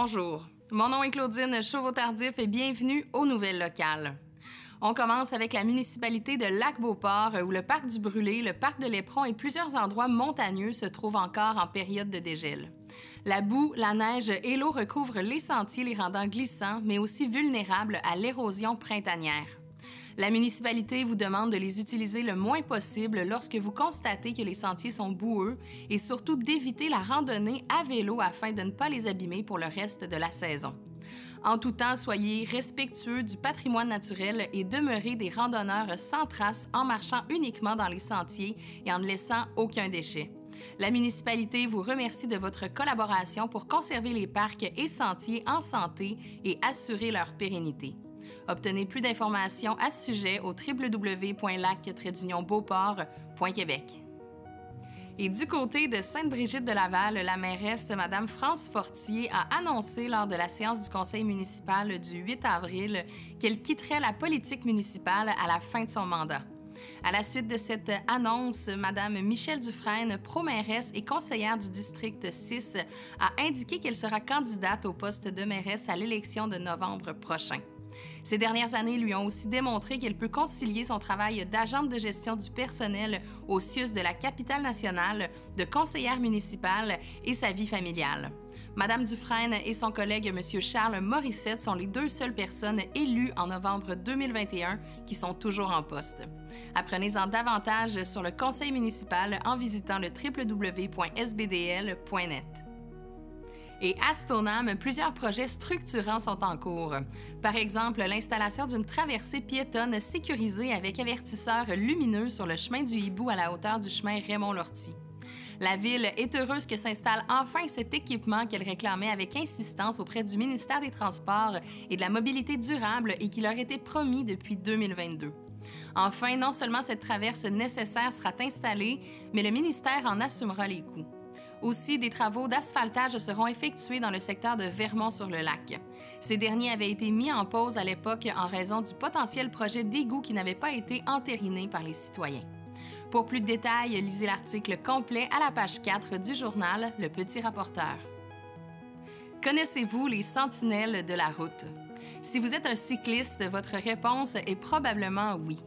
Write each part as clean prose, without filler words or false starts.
Bonjour, mon nom est Claudine Chauveau-Tardif et bienvenue aux Nouvelles locales. On commence avec la municipalité de Lac-Beauport où le parc du Brûlé, le parc de l'Éperon et plusieurs endroits montagneux se trouvent encore en période de dégel. La boue, la neige et l'eau recouvrent les sentiers, les rendant glissants, mais aussi vulnérables à l'érosion printanière. La municipalité vous demande de les utiliser le moins possible lorsque vous constatez que les sentiers sont boueux et surtout d'éviter la randonnée à vélo afin de ne pas les abîmer pour le reste de la saison. En tout temps, soyez respectueux du patrimoine naturel et demeurez des randonneurs sans trace en marchant uniquement dans les sentiers et en ne laissant aucun déchet. La municipalité vous remercie de votre collaboration pour conserver les parcs et sentiers en santé et assurer leur pérennité. Obtenez plus d'informations à ce sujet au www.lac-beauport.québec. Et du côté de Sainte-Brigitte-de-Laval, la mairesse, Mme France Fortier, a annoncé lors de la séance du conseil municipal du 8 avril qu'elle quitterait la politique municipale à la fin de son mandat. À la suite de cette annonce, Mme Michèle Dufresne, pro-mairesse et conseillère du district 6, a indiqué qu'elle sera candidate au poste de mairesse à l'élection de novembre prochain. Ces dernières années lui ont aussi démontré qu'elle peut concilier son travail d'agente de gestion du personnel au CIUS de la capitale nationale, de conseillère municipale et sa vie familiale. Mme Dufresne et son collègue M. Charles Morissette sont les deux seules personnes élues en novembre 2021 qui sont toujours en poste. Apprenez-en davantage sur le conseil municipal en visitant le www.sbdl.net. Et à Stoneham, plusieurs projets structurants sont en cours. Par exemple, l'installation d'une traversée piétonne sécurisée avec avertisseurs lumineux sur le chemin du Hibou à la hauteur du chemin Raymond-Lortie. La Ville est heureuse que s'installe enfin cet équipement qu'elle réclamait avec insistance auprès du ministère des Transports et de la Mobilité durable et qui leur était promis depuis 2022. Enfin, non seulement cette traverse nécessaire sera installée, mais le ministère en assumera les coûts. Aussi, des travaux d'asphaltage seront effectués dans le secteur de Vermont-sur-le-Lac. Ces derniers avaient été mis en pause à l'époque en raison du potentiel projet d'égout qui n'avait pas été entériné par les citoyens. Pour plus de détails, lisez l'article complet à la page 4 du journal Le Petit Rapporteur. Connaissez-vous les sentinelles de la route? Si vous êtes un cycliste, votre réponse est probablement oui.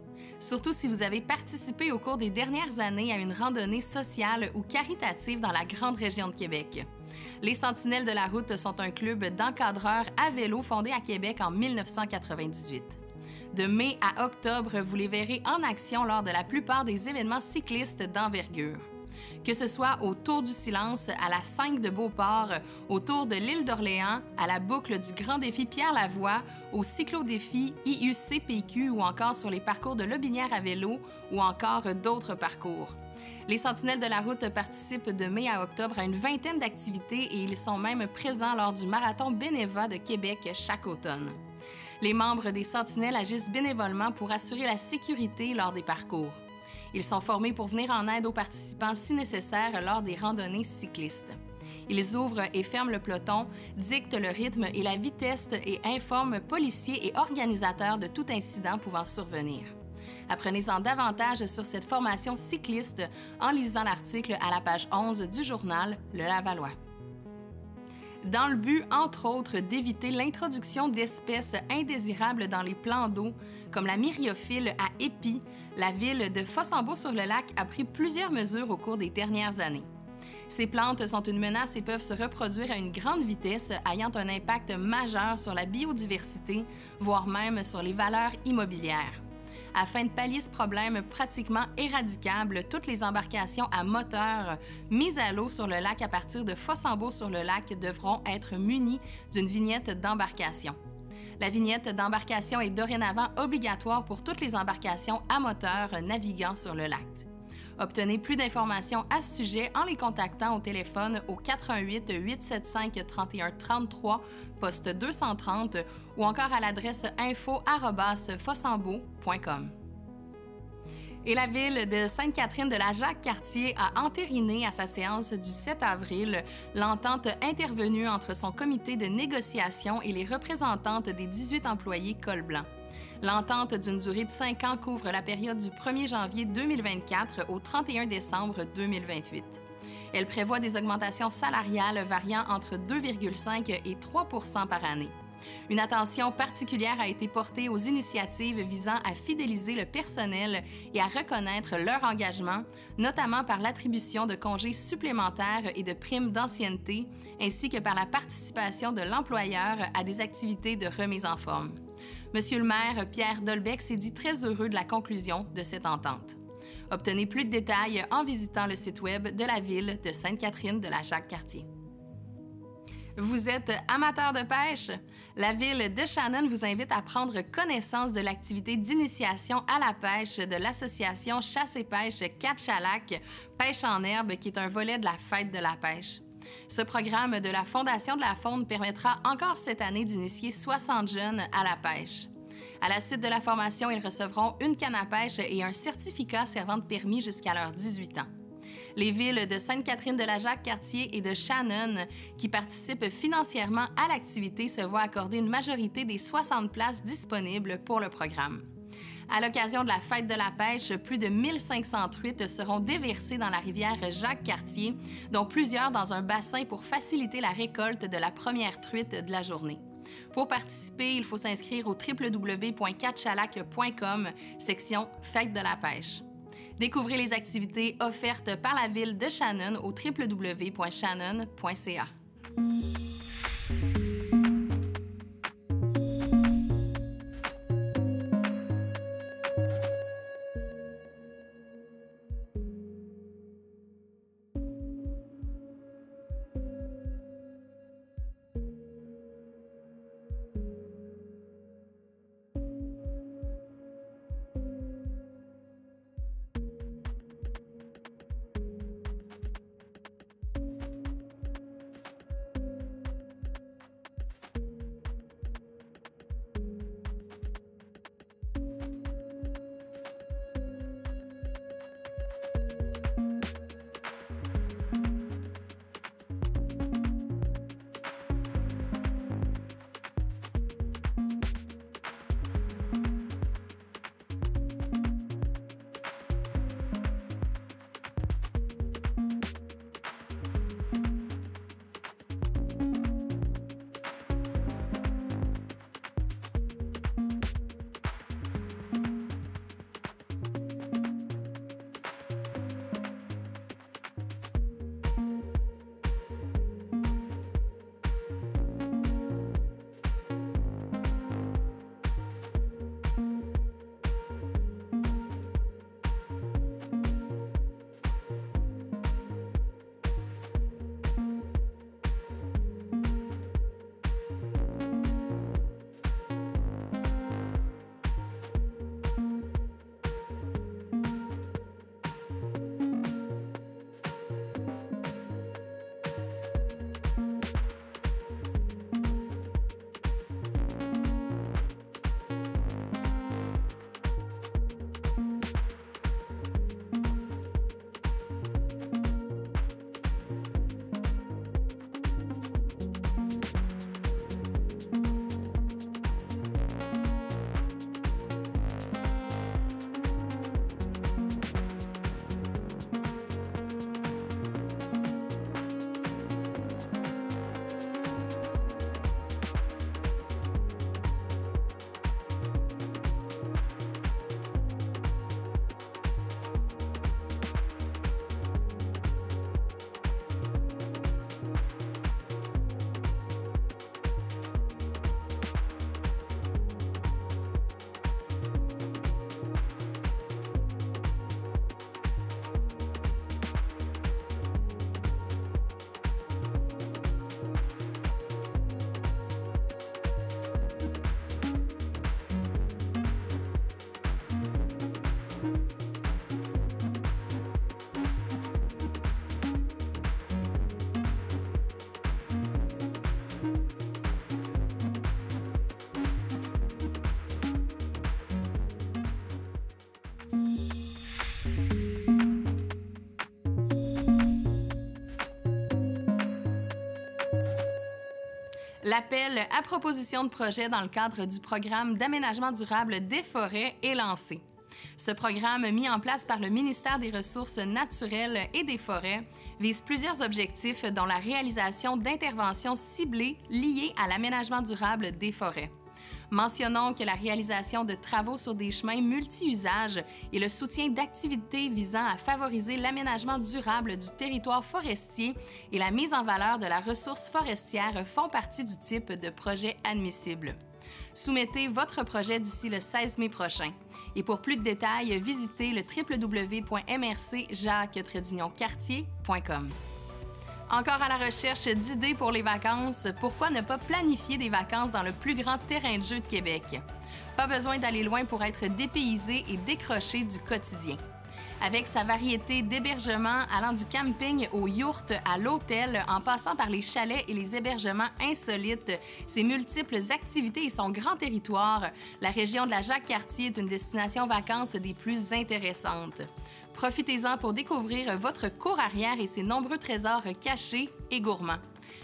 Surtout si vous avez participé au cours des dernières années à une randonnée sociale ou caritative dans la grande région de Québec. Les Sentinelles de la route sont un club d'encadreurs à vélo fondé à Québec en 1998. De mai à octobre, vous les verrez en action lors de la plupart des événements cyclistes d'envergure. Que ce soit au Tour du Silence, à la 5 de Beauport, au Tour de l'île d'Orléans, à la boucle du Grand Défi Pierre-Lavoie, au cyclo-défi IUCPQ ou encore sur les parcours de Lobinière à vélo ou encore d'autres parcours. Les Sentinelles de la route participent de mai à octobre à une vingtaine d'activités et ils sont même présents lors du Marathon Beneva de Québec chaque automne. Les membres des Sentinelles agissent bénévolement pour assurer la sécurité lors des parcours. Ils sont formés pour venir en aide aux participants si nécessaire lors des randonnées cyclistes. Ils ouvrent et ferment le peloton, dictent le rythme et la vitesse et informent policiers et organisateurs de tout incident pouvant survenir. Apprenez-en davantage sur cette formation cycliste en lisant l'article à la page 11 du journal Le Lavallois. Dans le but, entre autres, d'éviter l'introduction d'espèces indésirables dans les plans d'eau, comme la myriophylle à épis, la ville de Fossambeau-sur-le-Lac a pris plusieurs mesures au cours des dernières années. Ces plantes sont une menace et peuvent se reproduire à une grande vitesse, ayant un impact majeur sur la biodiversité, voire même sur les valeurs immobilières. Afin de pallier ce problème pratiquement éradicable, toutes les embarcations à moteur mises à l'eau sur le lac à partir de Fossambeau-sur-le-Lac devront être munies d'une vignette d'embarcation. La vignette d'embarcation est dorénavant obligatoire pour toutes les embarcations à moteur naviguant sur le lac. Obtenez plus d'informations à ce sujet en les contactant au téléphone au 88 875 31 33, poste 230 ou encore à l'adresse info@fossambeau.com. Et la ville de Sainte-Catherine de la Jacques-Cartier a entériné à sa séance du 7 avril l'entente intervenue entre son comité de négociation et les représentantes des 18 employés Col Blanc. L'entente d'une durée de 5 ans couvre la période du 1er janvier 2024 au 31 décembre 2028. Elle prévoit des augmentations salariales variant entre 2,5 et 3 % par année. Une attention particulière a été portée aux initiatives visant à fidéliser le personnel et à reconnaître leur engagement, notamment par l'attribution de congés supplémentaires et de primes d'ancienneté, ainsi que par la participation de l'employeur à des activités de remise en forme. Monsieur le maire Pierre Dolbec s'est dit très heureux de la conclusion de cette entente. Obtenez plus de détails en visitant le site web de la ville de Sainte-Catherine de la Jacques-Cartier. Vous êtes amateur de pêche? La ville de Shannon vous invite à prendre connaissance de l'activité d'initiation à la pêche de l'association Chasse et pêche Catch-à-Lac, Pêche en herbe, qui est un volet de la Fête de la pêche. Ce programme de la Fondation de la Faune permettra encore cette année d'initier 60 jeunes à la pêche. À la suite de la formation, ils recevront une canne à pêche et un certificat servant de permis jusqu'à leurs 18 ans. Les villes de Sainte-Catherine de la Jacques-Cartier et de Shannon, qui participent financièrement à l'activité, se voient accorder une majorité des 60 places disponibles pour le programme. À l'occasion de la Fête de la pêche, plus de 1500 truites seront déversées dans la rivière Jacques-Cartier, dont plusieurs dans un bassin pour faciliter la récolte de la première truite de la journée. Pour participer, il faut s'inscrire au www.catchalac.com, section Fête de la pêche. Découvrez les activités offertes par la ville de Shannon au www.shannon.ca. L'appel à proposition de projet dans le cadre du programme d'aménagement durable des forêts est lancé. Ce programme, mis en place par le ministère des Ressources naturelles et des Forêts, vise plusieurs objectifs dont la réalisation d'interventions ciblées liées à l'aménagement durable des forêts. Mentionnons que la réalisation de travaux sur des chemins multi-usages et le soutien d'activités visant à favoriser l'aménagement durable du territoire forestier et la mise en valeur de la ressource forestière font partie du type de projet admissible. Soumettez votre projet d'ici le 16 mai prochain. Et pour plus de détails, visitez le www.mrcjacques-cartier.com. Encore à la recherche d'idées pour les vacances, pourquoi ne pas planifier des vacances dans le plus grand terrain de jeu de Québec? Pas besoin d'aller loin pour être dépaysé et décroché du quotidien. Avec sa variété d'hébergements allant du camping au yourte à l'hôtel, en passant par les chalets et les hébergements insolites, ses multiples activités et son grand territoire, la région de la Jacques-Cartier est une destination vacances des plus intéressantes. Profitez-en pour découvrir votre cour arrière et ses nombreux trésors cachés et gourmands.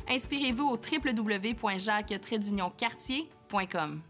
Inspirez-vous au www.jacques-cartier.com.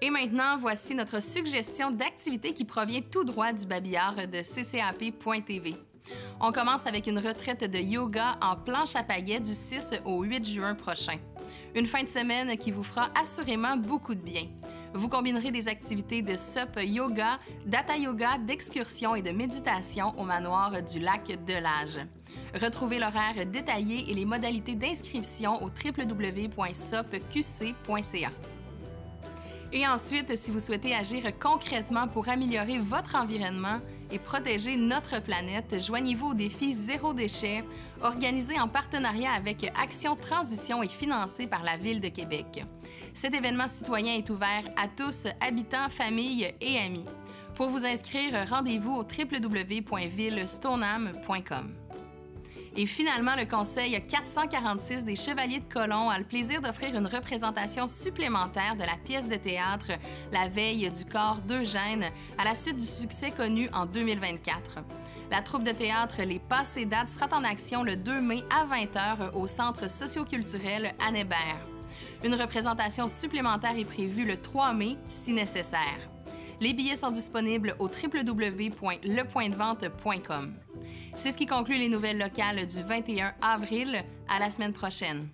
Et maintenant, voici notre suggestion d'activité qui provient tout droit du babillard de ccap.tv. On commence avec une retraite de yoga en planche à pagaie du 6 au 8 juin prochain. Une fin de semaine qui vous fera assurément beaucoup de bien. Vous combinerez des activités de SUP yoga, data yoga, d'excursion et de méditation au manoir du lac de Lage. Retrouvez l'horaire détaillé et les modalités d'inscription au www.supqc.ca. Et ensuite, si vous souhaitez agir concrètement pour améliorer votre environnement et protéger notre planète, joignez-vous au défi Zéro déchet, organisé en partenariat avec Action Transition et financé par la Ville de Québec. Cet événement citoyen est ouvert à tous, habitants, familles et amis. Pour vous inscrire, rendez-vous au www.villestoneham.com. Et finalement, le Conseil 446 des Chevaliers de Colomb a le plaisir d'offrir une représentation supplémentaire de la pièce de théâtre La veille du corps d'Eugène à la suite du succès connu en 2024. La troupe de théâtre Les Passées dates sera en action le 2 mai à 20h au Centre socioculturel Anne Hébert. Une représentation supplémentaire est prévue le 3 mai si nécessaire. Les billets sont disponibles au www.lepointdevente.com. C'est ce qui conclut les nouvelles locales du 21 avril. À la semaine prochaine.